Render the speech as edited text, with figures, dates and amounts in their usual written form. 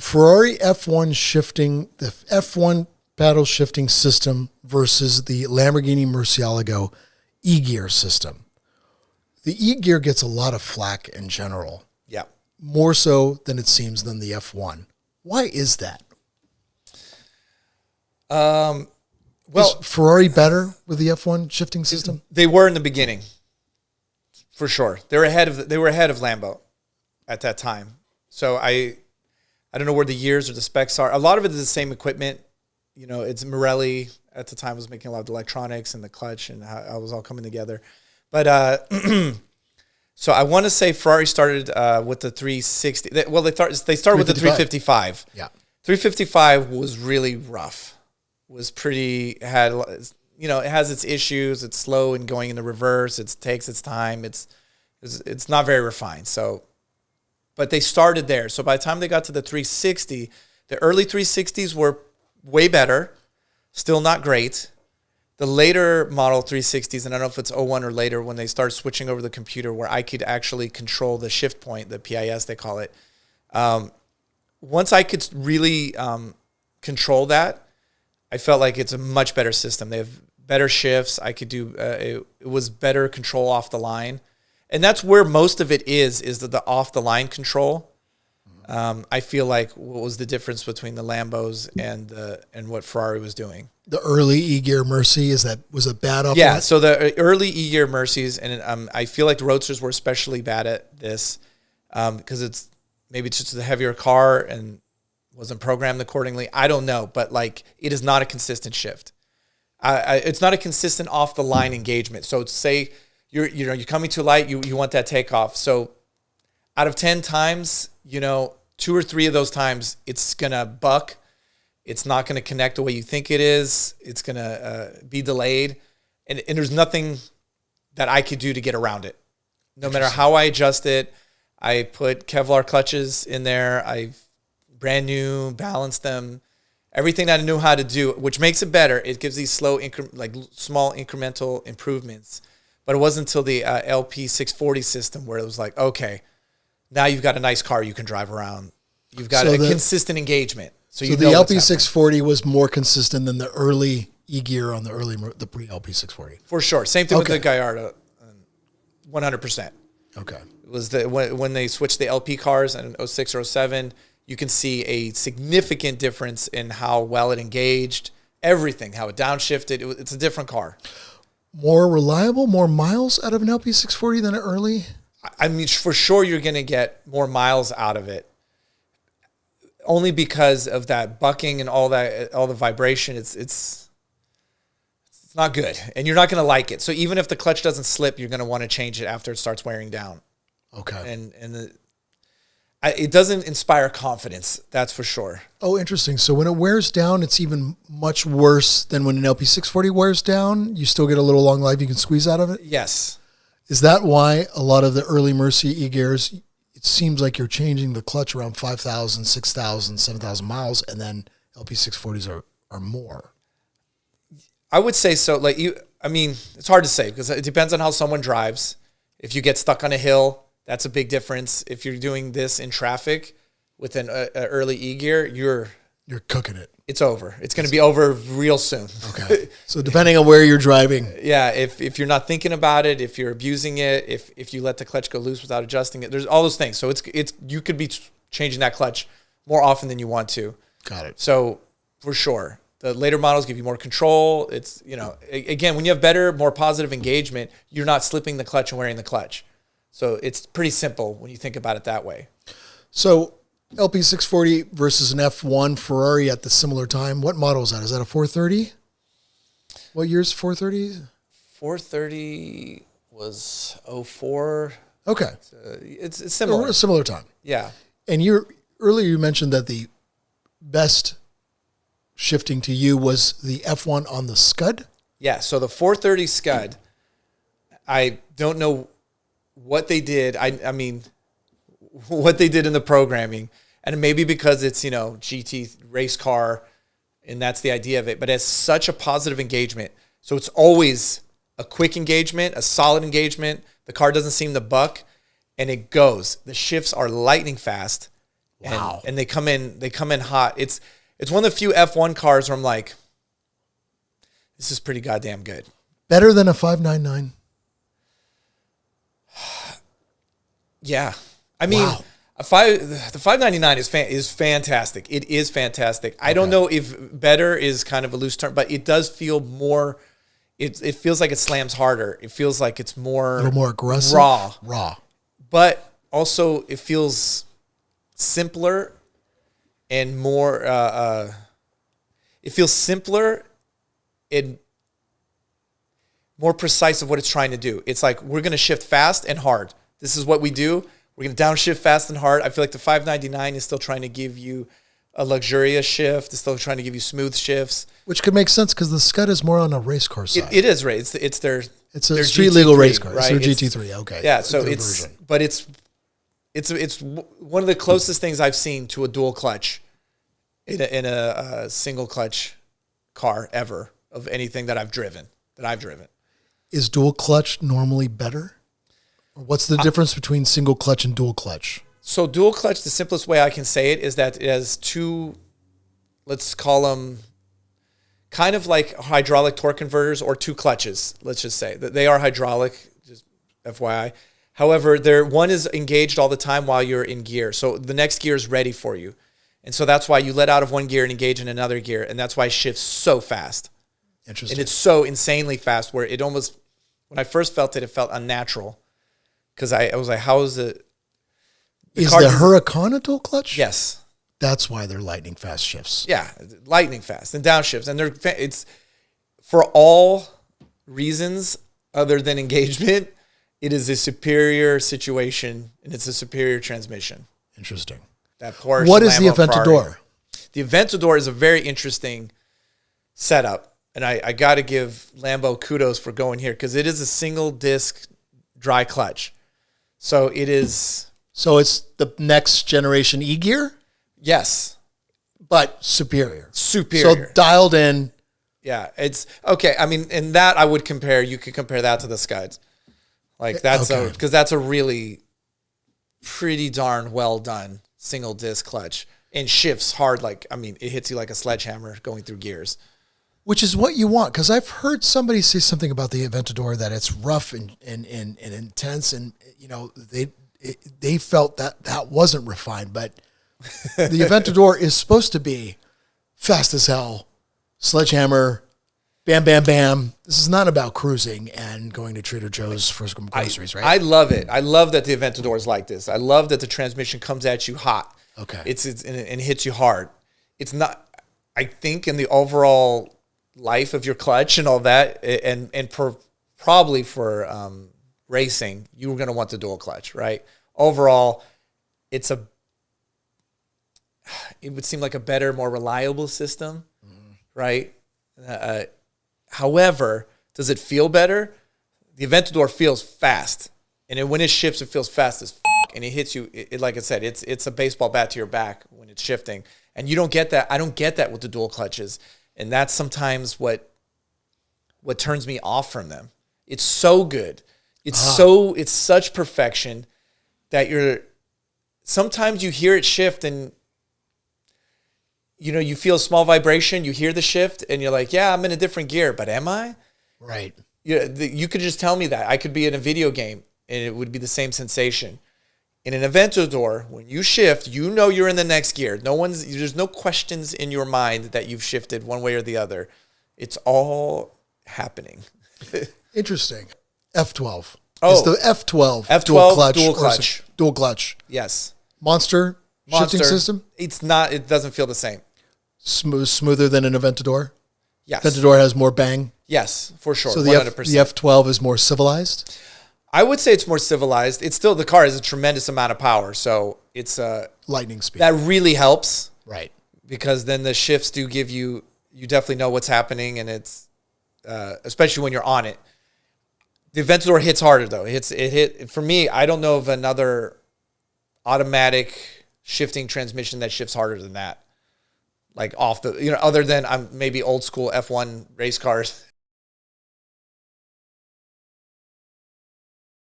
Ferrari the F1 paddle shifting system versus the Lamborghini Murcielago Egear system. The Egear gets a lot of flack in general. Yeah. More so than it seems than the F1. Why is that? Is Ferrari better with the F1 shifting system? They were in the beginning, for sure. They were ahead of Lambo at that time. So I don't know where the years or the specs are. A lot of it is the same equipment. You know, it's Morelli at the time was making a lot of the electronics and the clutch and how it was all coming together. But so I want to say Ferrari started with the 360. They started with the 355. Yeah, 355 was really rough. Was pretty had, you know, it has its issues. It's slow in going in the reverse. It takes its time. It's not very refined. So, but they started there. So by the time they got to the 360, the early 360s were way better. Still not great. The later model 360s, and I don't know if it's 01 or later, when they started switching over the computer where I could actually control the shift point, the PIS they call it. Once I could really control that, I felt like it's a much better system. They have better shifts. I could do it was better control off the line, and that's where most of it is the off the line control. I feel like what was the difference between the Lambos and what Ferrari was doing. The early Egear Mercy was a bad off. Yeah, so the early Egear Mercies, and I feel like the Roadsters were especially bad at this because it's just a heavier car and wasn't programmed accordingly. I don't know, but like it is not a consistent shift. It's not a consistent off the line engagement. So say you're coming too light, you want that takeoff. So out of 10 times, 2 or 3 of those times it's gonna buck. It's not gonna connect the way you think it is. It's gonna be delayed, and there's nothing that I could do to get around it. No matter how I adjust it, I put Kevlar clutches in there. I've brand new, balanced them, everything that I knew how to do, which makes it better. It gives these small incremental improvements. But it wasn't until the LP640 system where it was like, okay, now you've got a nice car you can drive around. You've got consistent engagement. So the LP640 was more consistent than the early E-Gear on the pre-LP640. For sure. Same thing with the Gallardo, 100%. Okay. It was when they switched the LP cars in 06 or 07, you can see a significant difference in how well it engaged, everything, how it downshifted. It's a different car. More reliable, more miles out of an LP640 than an early? I mean, for sure you're going to get more miles out of it. Only because of that bucking and all the vibration. It's not good. And you're not going to like it. So even if the clutch doesn't slip, you're going to want to change it after it starts wearing down. Okay. It doesn't inspire confidence, that's for sure. Oh, interesting. So when it wears down, it's even much worse than when an LP640 wears down? You still get a little long life you can squeeze out of it? Yes. Is that why a lot of the early Mercy E-Gears, it seems like you're changing the clutch around 5,000, 6,000, 7,000 miles, and then LP640s are more? I would say so. It's hard to say because it depends on how someone drives. If you get stuck on a hill, that's a big difference. If you're doing this in traffic with an early E-Gear, you're cooking it. It's over. It's going to be over real soon. Okay. So depending on where you're driving. Yeah. If you're not thinking about it, if you're abusing it, if you let the clutch go loose without adjusting it, there's all those things. So you could be changing that clutch more often than you want to. Got it. So for sure, the later models give you more control. It's, again, when you have better, more positive engagement, you're not slipping the clutch and wearing the clutch. So it's pretty simple when you think about it that way. So LP640 versus an F1 Ferrari at the similar time. What model is that? Is that a 430? What year's 430? 430 was 04. Okay. It's similar. A similar time. Yeah. And earlier you mentioned that the best shifting to you was the F1 on the Scud? Yeah, so the 430 Scud, I don't know what they did. I mean, what they did in the programming, and maybe because it's, GT race car, and that's the idea of it, but it has such a positive engagement. So it's always a quick engagement, a solid engagement. The car doesn't seem to buck, and it goes. The shifts are lightning fast, Wow. And they come in hot. It's one of the few F1 cars where I'm like, this is pretty goddamn good. Better than a 599. Yeah. I mean, Wow. the 599 is fantastic. It is fantastic. I don't know if better is kind of a loose term, but it does feel more, it feels like it slams harder. It feels like it's more, A little more aggressive. raw. But also it feels simpler and more, it feels simpler and more precise of what it's trying to do. It's like, we're going to shift fast and hard. This is what we do. We're going to downshift fast and hard. I feel like the 599 is still trying to give you a luxurious shift. It's still trying to give you smooth shifts. Which could make sense because the Scud is more on a race car side. It is right. It's their a street legal race car. Right? It's their GT3. Okay. Yeah. So their it's version. but it's one of the closest things I've seen to a dual clutch in a single clutch car ever of anything that I've driven. Is dual clutch normally better? Or what's the difference between single clutch and dual clutch? So dual clutch, the simplest way I can say it is that it has two, let's call them kind of like hydraulic torque converters or two clutches. Let's just say that they are hydraulic, just FYI. However, one is engaged all the time while you're in gear. So the next gear is ready for you. And so that's why you let out of one gear and engage in another gear. And that's why it shifts so fast. Interesting. And it's so insanely fast where it almost, when I first felt it, it felt unnatural. Because I was like, how is it? Is the Huracan a dual clutch? Yes. That's why they're lightning fast shifts. Yeah, lightning fast and downshifts. And it's for all reasons other than engagement, it is a superior situation and it's a superior transmission. Interesting. That Porsche, what is the Lambo, Aventador? Ferrari. The Aventador is a very interesting setup. And I got to give Lambo kudos for going here because it is a single disc dry clutch. So it is. So it's the next generation Egear, Yes. but superior. Superior. So dialed in. Yeah. It's okay. I mean, in that I would compare, you could compare that to the Scuds. Like that's Okay. because that's a really pretty darn well done single disc clutch and shifts hard. Like, I mean, it hits you like a sledgehammer going through gears. Which is what you want, because I've heard somebody say something about the Aventador that it's rough and intense, and you know they felt that wasn't refined, but the Aventador is supposed to be fast as hell, sledgehammer, bam, bam, bam. This is not about cruising and going to Trader Joe's for some groceries, right? I love it. I love that the Aventador is like this. I love that the transmission comes at you hot. Okay, and hits you hard. It's not. I think in the overall life of your clutch and all that, and probably for racing, you were going to want the dual clutch, right? Overall, it would seem like a better, more reliable system, right? However, does it feel better? The Aventador feels fast, and when it shifts, it feels fast as and it hits you. Like I said, it's a baseball bat to your back when it's shifting, and you don't get that. I don't get that with the dual clutches. And that's sometimes what turns me off from them. It's so good. It's such perfection that sometimes you hear it shift and you feel a small vibration, you hear the shift and you're like, yeah, I'm in a different gear, but am I? right. You could just tell me that. I could be in a video game and it would be the same sensation. In an Aventador, when you shift, you're in the next gear. There's no questions in your mind that you've shifted one way or the other. It's all happening. Interesting. F12. Oh. Is the F12 F12 dual clutch? Dual clutch. Yes. Monster shifting system? It's not. It doesn't feel the same. Smoother than an Aventador? Yes. Aventador has more bang? Yes, for sure. So 100%. the F12 is more civilized? I would say it's more civilized. It's still, the car has a tremendous amount of power, so it's Lightning speed. that really helps Right. because then the shifts do give you definitely know what's happening, and it's especially when you're on it. The Aventador hits harder though. It hit for me. I don't know of another automatic shifting transmission that shifts harder than that. Like off the, other than I'm maybe old school F1 race cars